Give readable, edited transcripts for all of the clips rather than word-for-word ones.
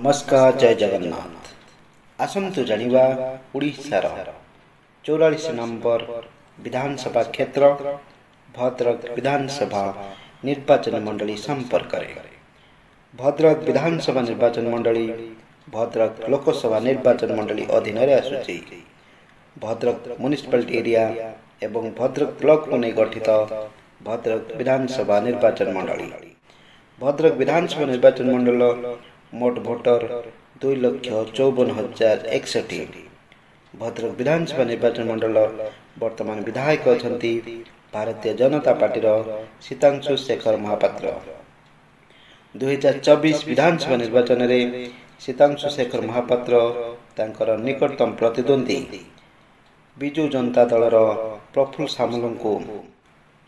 नमस्कार जय जगन्नाथ। आसंतु जानिबा उड़ीसार 44 नंबर विधानसभा क्षेत्र भद्रक विधानसभा निर्वाचन मंडली संपर्क में। भद्रक विधानसभा निर्वाचन मंडली भद्रक लोकसभा निर्वाचन मंडली अधीन आसुची। भद्रक म्युनिसिपालिटी एरिया एवं भद्रक ब्लॉक को नहीं गठित भद्रक विधानसभा निर्वाचन मंडली। भद्रक विधानसभा निर्वाचन मंडल मोट भोटर 2,54,061। भद्रक विधानसभा निर्वाचन मंडल वर्तमान विधायक अछंती भारतीय जनता पार्टी सीतांशु शेखर महापात्र। 2024 विधानसभा निर्वाचन में सीतांशु शेखर महापात्र तांकर निकटतम प्रतिद्वंदी विजु जनता दलर प्रफुल्ल सामल को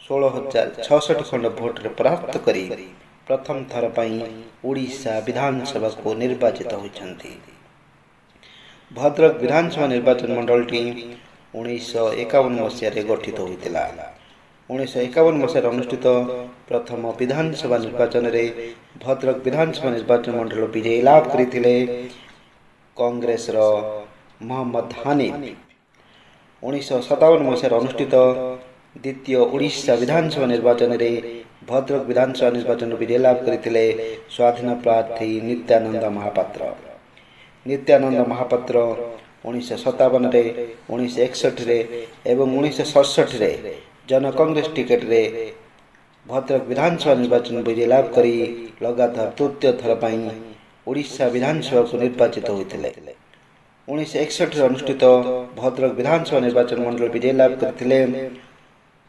16,066 खंड भोट परास्त करी प्रथम थर उड़ीसा विधानसभा को निर्वाचित होती। भद्रक विधानसभा निर्वाचन मंडल 1951 मसीह गठित होता। 1951 मसीह अनुष्ठित प्रथम विधानसभा निर्वाचन में भद्रक विधानसभा निर्वाचन मंडल विजय लाभ करते कांग्रेस मोहम्मद हानिफ। 1957 मसीह अनुष्ठित द्वितीय उड़ीसा विधानसभा निर्वाचन में भद्रक विधानसभा निर्वाचन विजय लाभ करते स्वाधीन प्रार्थी नित्यानंद महापात्र। नित्यानंद महापात्र 1957 रे 1961 रे एवं 1967 रे जन कांग्रेस टिकेट रे भद्रक विधानसभा निर्वाचन विजय लाभ करी लगातार तृतीय थर उड़ीसा विधानसभा को निर्वाचित होते। 1961 अनुष्ठित भद्रक विधानसभा निर्वाचन मंडल विजय लाभ करते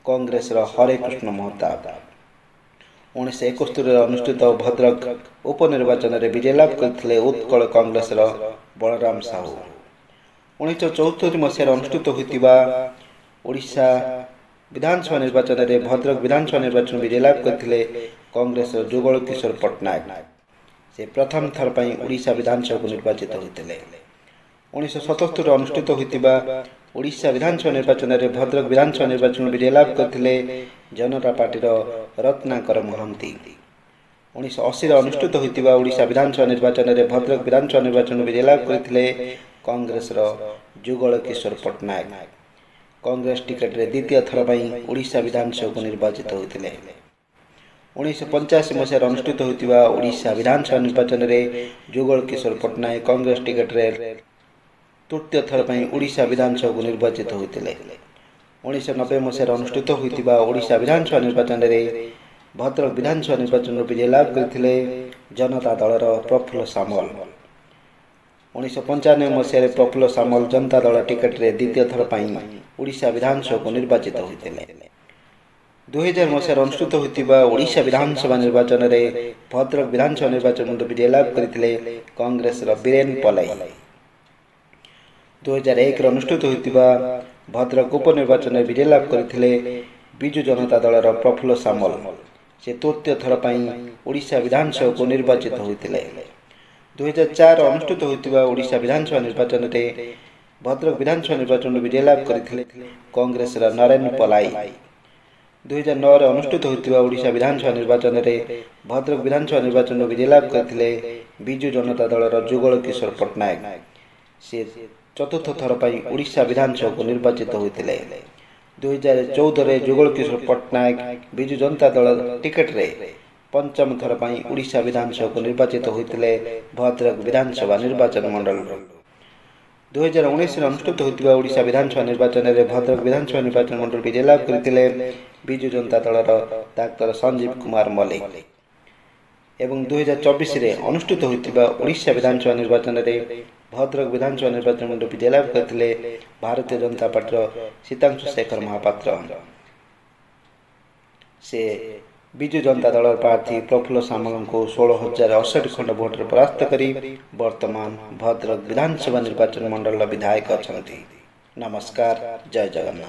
कांग्रेस हरे कृष्ण महताब। 1971 अनुष्ठित भद्रक उपनिर्वाचन में विजय लाभ करते उत्कल कांग्रेस बलराम साहू। 1974 मसीह अनुष्ठित होता ओडिशा विधानसभा निर्वाचन में भद्रक विधानसभा निर्वाचन विजय लाभ करते कांग्रेस जुगल किशोर पट्टनायक। से प्रथम थर ओडिशा विधानसभा को निर्वाचित होते। 1977 अनुष्ठित होता ओडिशा विधानसभा निर्वाचन में भद्रक विधानसभा निर्वाचन विजय लाभ करते जनता पार्टी रत्नाकर महांती। 1980 अनुष्ठित होता ओडिशा विधानसभा निर्वाचन में भद्रक विधानसभा निर्वाचन विजय लाभ करते कांग्रेस जुगल किशोर पट्टनायक। कांग्रेस टिकेट रे द्वितीय थर ओडिशा विधानसभा को निर्वाचित होते। 1985 मसीह अनुष्ठित होता ओडिशा विधानसभा निर्वाचन में जुगल किशोर पट्टनायक कांग्रेस टिकेट रे तृतीय थर ओडिशा विधानसभा को निर्वाचित होते। 1990 मसीह अनुष्ठित होता ओडिशा विधानसभा निर्वाचन में भद्रक विधानसभा निर्वाचन विजय लाभ करते जनता दलर प्रफुल्ल सामल। 1995 मसीह प्रफुल्ल सामल जनता दल टिकेट रे द्वितीय थर ओडिशा विधानसभा को निर्वाचित होते। 2000 मसीह अनुष्ठित होता ओडिशा विधानसभा निर्वाचन में भद्रक विधानसभा निर्वाचन विजय लाभ करते कांग्रेस बीरेन पलाई। 2001 अनुष्ठित होता भद्रक उपनिर्वाचन में विजय लाभ करते विजु जनता दलर प्रफुल्ल सामल। से तृतीय थर ओडिशा विधानसभा को निर्वाचित होते। 2004 अनुष्ठित होता ओडिशा विधानसभा निर्वाचन में भद्रक विधानसभा निर्वाचन विजय लाभ करते कांग्रेस नरेन पलाई। 2009 अनुष्ठित होता ओडिशा विधानसभा निर्वाचन में भद्रक विधानसभा निर्वाचन विजय लाभ करते विजु जनता दलर जुगल किशोर पट्टनायक। से चतुर्थ थर ओडिशा विधानसभा को निर्वाचित होते। 2014 जुगल किशोर पट्टनायक विजु जनता दल टिकेट रे पंचम थर ओडिशा विधानसभा को निर्वाचित होते भद्रक विधानसभा निर्वाचन मंडल। 2019 अनुष्ठित होता ओडिशा विधानसभा निर्वाचन में भद्रक विधानसभा निर्वाचन मंडल विजय लाभ करते विजु जनता दलर डाक्टर संजीव कुमार मल्लिक। एवं 2024 अनुष्ठित होता ओडिशा विधानसभा निर्वाचन में भद्रक विधानसभा निर्वाचन मंडल विजय लाभ करते भारतीय जनता पार्टी सीतांशु शेखर महापात्र। से विजु जनता दल प्रार्थी प्रफुल्ल सामल को 16,068 खंड भोट परास्त करी वर्तमान भद्रक विधानसभा निर्वाचन मंडल विधायक अछंती। नमस्कार जय जगन्नाथ।